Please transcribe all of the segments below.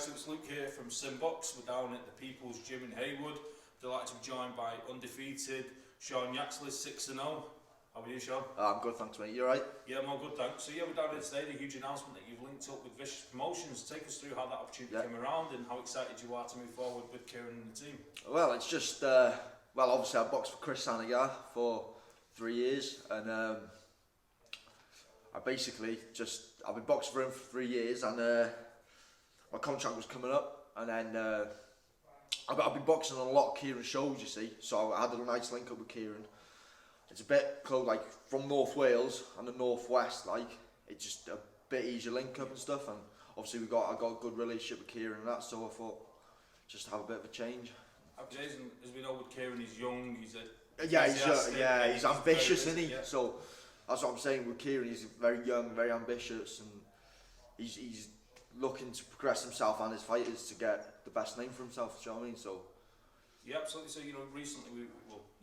guys, so it's Luke here from SimBoxx. We're down at ThePeople'sGym in Haywood. Delighted to be joined by Undefeated Sion Yaxley, 6-0. How are you, Sean? I'm good, thanks mate. You alright? Yeah, I'm all good, thanks. So yeah, we're down here today, the huge announcement that you've linked up with Vicious Promotions. Take us through how that opportunity came around and how excited you are to move forward with Kieran and the team. Well, it's just, obviously I boxed for Chris Sanagar for 3 years, and I've been boxing for him for 3 years, and my contract was coming up, and then I've been boxing on a lot of Kieran shows, you see, so I had a nice link up with Kieran. It's a bit close, like from North Wales and the Northwest, like it's just a bit easier link up and stuff, and obviously I got a good relationship with Kieran and that, so I thought just have a bit of a change. As we know with Kieran, he's young, he's ambitious, isn't he? Yeah. So that's what I'm saying with Kieran. He's very young, very ambitious, and he's looking to progress himself and his fighters to get the best name for himself. Do you know what I mean? So yeah, absolutely. So recently,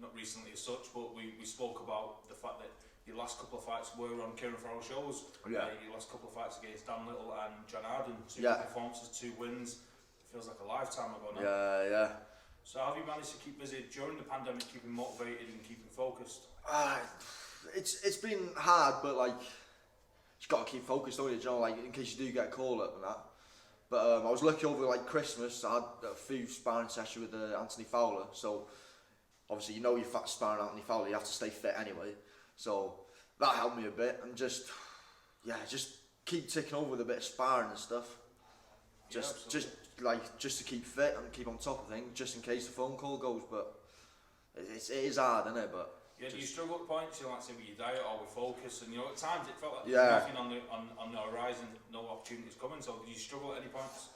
not recently as such, but we spoke about the fact that your last couple of fights were on Kieran Farrell shows. Yeah. Your last couple of fights against Dan Little and John Arden. 2 performances, 2 wins. It feels like a lifetime ago now. Yeah. So how have you managed to keep busy during the pandemic, keeping motivated and keeping focused? It's been hard, but like you got to keep focused, don't you? You know, like in case you do get a call up and that. But I was lucky over like Christmas. I had a few sparring sessions with Anthony Fowler. So obviously, you know, you're sparring Anthony Fowler, you have to stay fit anyway. So that helped me a bit, and just keep ticking over with a bit of sparring and stuff. Just to keep fit and keep on top of things, just in case the phone call goes. But it is hard, isn't it? But yeah, do you struggle at points? Like say with your diet or with focus, and at times it felt like there was nothing on the horizon, no opportunities coming. So do you struggle at any points?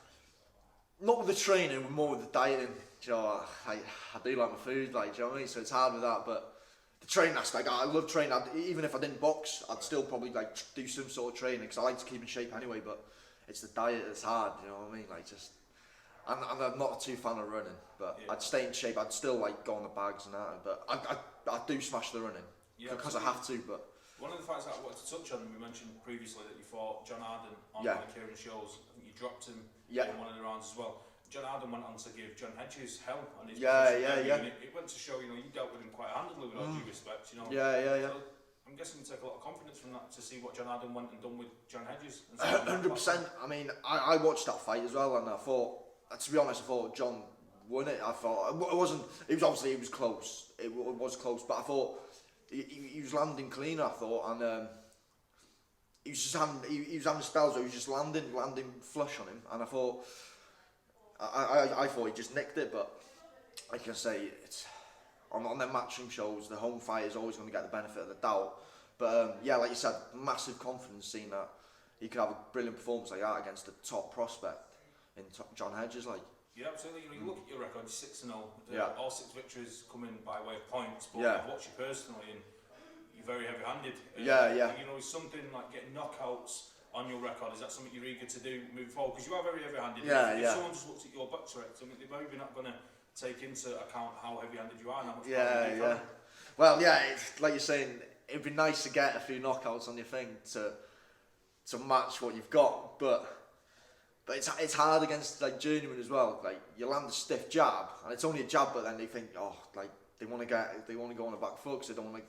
Not with the training, but more with the dieting. You know, I do like my food, like, do you know what I mean? So it's hard with that, but the training aspect, I love training. Even if I didn't box, I'd still probably like do some sort of training because I like to keep in shape anyway. But it's the diet that's hard, you know what I mean? Like I'm not too fan of running, but I'd stay in shape. I'd still like go on the bags and that, but I do smash the running because I have to. But one of the fights that I wanted to touch on, we mentioned previously that you fought John Arden on one of Kieran shows. I think you dropped him in one of the rounds as well. John Arden went on to give John Hedges hell on his position. It went to show, you dealt with him quite handily with all due respect, So I'm guessing you take a lot of confidence from that to see what John Arden went and done with John Hedges. 100%. I mean, I watched that fight as well, and I thought, to be honest, I thought John won it. I thought it wasn't. It was close. It was close, but I thought he was landing clean. I thought, and he was having spells where he was just landing flush on him, and I thought. I thought he just nicked it, but like I say, it's on them matchroom shows, the home fight is always going to get the benefit of the doubt. But like you said, massive confidence seeing that he could have a brilliant performance like that against a top prospect in John Hedges. Like, yeah, absolutely. You look at your record, 6-0. All 6 victories coming by way of points. But I've watched you personally, and you're very heavy-handed. It's something like getting knockouts on your record. Is that something you're eager to do moving forward? Because you are very heavy-handed. If someone just looks at your box record, they're maybe not going to take into account how heavy-handed you are and how much power you have. Well, it's, like you're saying, it'd be nice to get a few knockouts on your thing to match what you've got, but it's hard against like journeyman as well. Like you land a stiff jab, and it's only a jab, but then they think, they want to go on a back foot because they don't want to.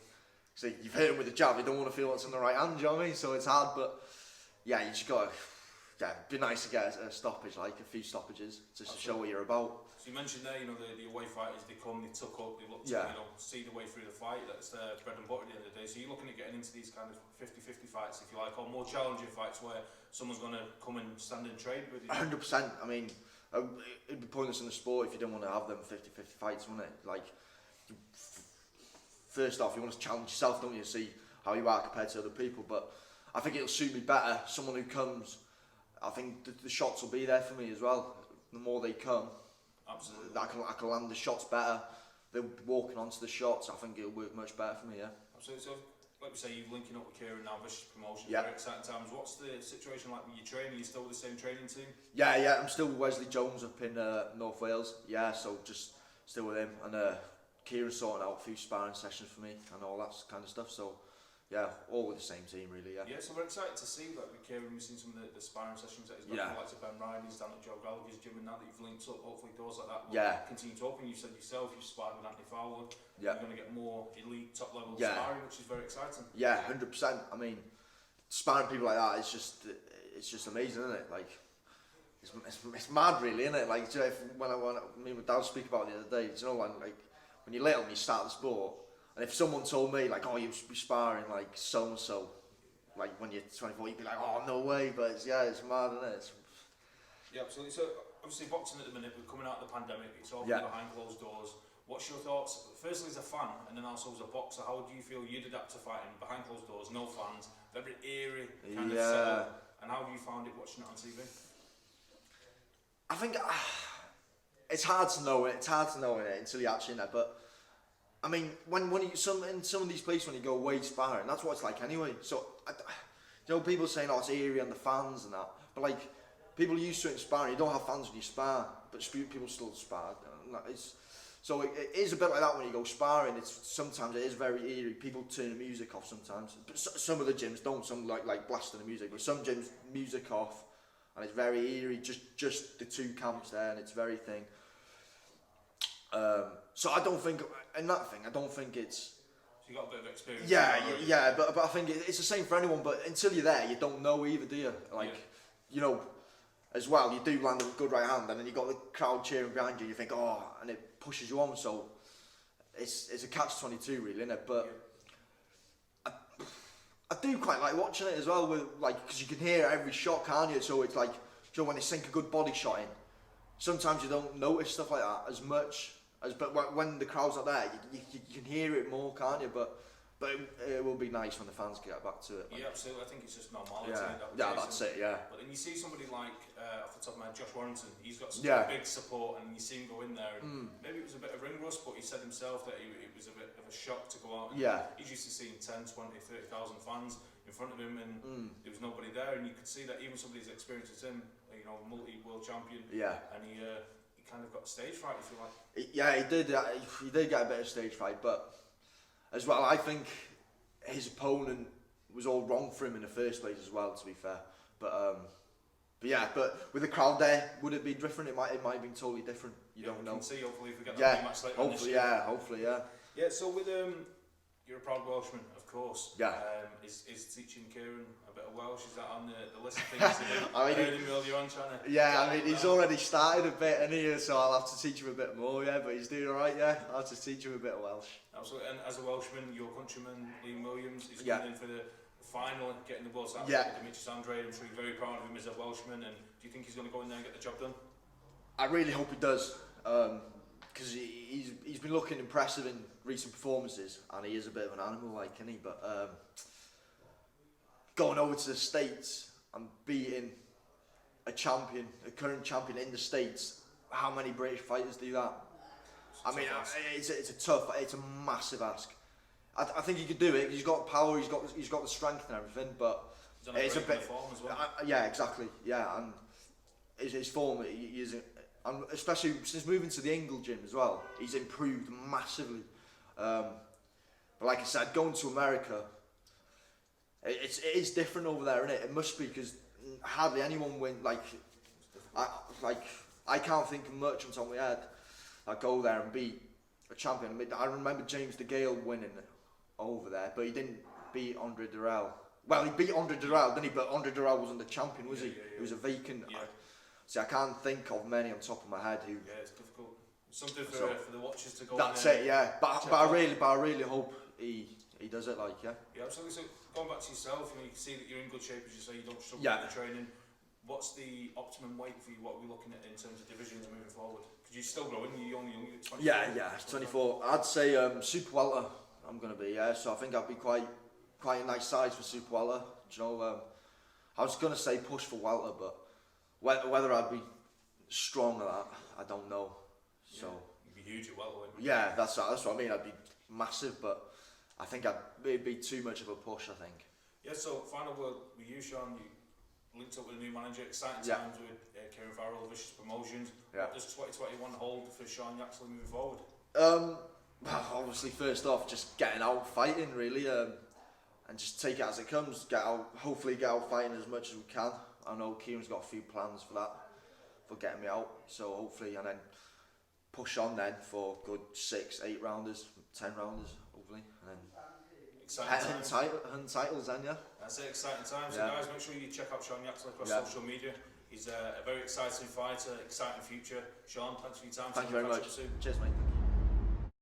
So you've hit them with a jab, they don't want to feel what's in the right hand. You know what I mean? So it's hard, but you just got to. It'd be nice to get a stoppage, like a few stoppages, just to show what you're about. So you mentioned there, the away fighters, they come, they tuck up, they look to see the way through the fight. That's their bread and butter at the end of the day. So you're looking at getting into these kind of 50-50 fights, if you like, or more challenging fights where someone's going to come and stand and trade with you. 100%. I mean, it'd be pointless in the sport if you didn't want to have them 50-50 fights, wouldn't it? Like, first off, you want to challenge yourself, don't you? See how you are compared to other people. But I think it'll suit me better. Someone who comes, I think the shots will be there for me as well. The more they come, absolutely, I can land the shots better. They're walking onto the shots. I think it'll work much better for me. Absolutely. So, like we say, you're linking up with Kieran now, Vicious Promotions. Very exciting times. What's the situation like with your training? Are you still with the same training team? Yeah. I'm still with Wesley Jones up in North Wales. Yeah, so just still with him, and Kieran sorting out a few sparring sessions for me and all that kind of stuff. So all with the same team really. Yeah, so we're excited to see that with Kieran. We've seen some of the sparring sessions that he's got with the likes of Ben Ryan. He's down at Joe Gallagher's gym, and now that you've linked up, hopefully doors like that will continue to open. You said yourself you've sparred with Anthony Farrell. You're going to get more elite, top level sparring, which is very exciting. Yeah, 100%. I mean, sparring people like that, it's just amazing, isn't it? Like, it's mad, really, isn't it? Like, when me and my dad speak about it the other day, you know, like when you're little and you start the sport, and if someone told me like, oh, you'll be sparring like so and so, like when you're 24, you'd be like, oh, no way. But it's mad, isn't it? Yeah, absolutely. So obviously, boxing at the minute, we're coming out of the pandemic. It's all behind closed doors. What's your thoughts? Firstly, as a fan, and then also as a boxer, how do you feel you'd adapt to fighting behind closed doors, no fans, very eerie kind of setup? And how have you found it watching it on TV? I think it's hard to know it. It's hard to know it until you're actually in there. But I mean, when you in some of these places when you go away sparring, that's what it's like anyway. So you know, people saying, oh, it's eerie and the fans and that, but like people are used to it in sparring. You don't have fans when you spar, but people still spar. So it is a bit like that when you go sparring. Sometimes it is very eerie. People turn the music off sometimes. But some of the gyms don't. Some like blasting the music, but some gyms music off. And it's very eerie, just the two camps there, and it's very thing. So I don't think, in that thing, it's... So you got a bit of experience. Yeah, but I think it's the same for anyone, but until you're there, you don't know either, do you? Like, you know, as well, you do land a good right hand, and then you got the crowd cheering behind you, you think, oh, and it pushes you on, so it's a catch-22 really, isn't it? But... I do quite like watching it as well, with like, because you can hear every shot, can't you? So it's like, you know, when they sink a good body shot in, sometimes you don't notice stuff like that as much as, but when the crowd's not there, you can hear it more, can't you? But it will be nice when the fans get back to it. Yeah, absolutely. I think it's just normality. That's it. Yeah. But then you see somebody like, off the top of my head, Josh Warrington. He's got such big support, and you see him go in there. And maybe it was a bit of ring rust, but he said himself that it was a bit of a shock to go out. And he's used to seeing 10, 20, 30,000 fans in front of him, and there was nobody there. And you could see that even somebody as experienced as him, you know, multi-world champion. And he kind of got stage fright, if you like. Yeah, he did. He did get a bit of stage fright, but as well, I think his opponent was all wrong for him in the first place as well, to be fair. But with the crowd there, would it be different? It might have been totally different. You don't know. We can see, hopefully, if we get that rematch later hopefully. Yeah, so with you're a proud Welshman, of course. Yeah. Is teaching Kieran a bit of Welsh? Is that on the list of things to do? I mean, he's already started a bit, and so I'll have to teach him a bit more. Yeah, but he's doing all right. Yeah, I'll have to teach him a bit of Welsh. Absolutely. And as a Welshman, your countryman Liam Williams is coming in for the final, getting the world title with Demetrius Andre. I'm sure you're very proud of him as a Welshman. And do you think he's going to go in there and get the job done? I really hope he does. Because he's been looking impressive in recent performances, and he is a bit of an animal, like, isn't he? But going over to the States and beating a current champion in the States, how many British fighters do that? It's a massive ask. I think he could do it. He's got power. He's got the strength and everything, but it's a bit. Form as well. Yeah, exactly. Yeah, and his form, he is. And especially since moving to the England gym as well, he's improved massively. But like I said, going to America, it is different over there, isn't it? It must be, because hardly anyone win. I can't think of much on top of my head. I go there and beat a champion. I remember James DeGale winning over there, but he didn't beat Andre Durrell. Well, he beat Andre Durrell, didn't he? But Andre Durrell wasn't the champion, was he? He was a vacant. See, I can't think of many on top of my head who. Yeah, it's difficult. Something for the watchers to go. That's it, yeah. But I really hope he does it, like, Yeah, absolutely. So going back to yourself, you can see that you're in good shape, as you say. You don't struggle with the training. What's the optimum weight for you? What are we looking at in terms of divisions moving forward? Because you're still growing. You're only young. You're 24. Yeah, 24. I'd say super welter. I'm gonna be so I think I'd be quite a nice size for super welter. Do you know? I was gonna say push for welter, but whether I'd be strong at that, I don't know. So you'd be huge at welterweight. Yeah, that's what I mean. I'd be massive, but I think it'd be too much of a push, I think. Yeah. So final word with you, Sean. You linked up with a new manager. Exciting times with Kieran Farrell, Vicious Promotions. What does 2021 hold for Sion Yaxley moving forward? Obviously, first off, just getting out fighting. Really, and just take it as it comes. Hopefully get out fighting as much as we can. I know Kieran's got a few plans for that, for getting me out. So hopefully, and then push on then for good 6, 8 rounders, 10 rounders, hopefully, and then hunting titles then, yeah. That's it, exciting times. So guys, make sure you check out Sion Yaxley across social media. He's a very exciting fighter, exciting future. Sean, thanks for your time. Thank you very much. Cheers, mate.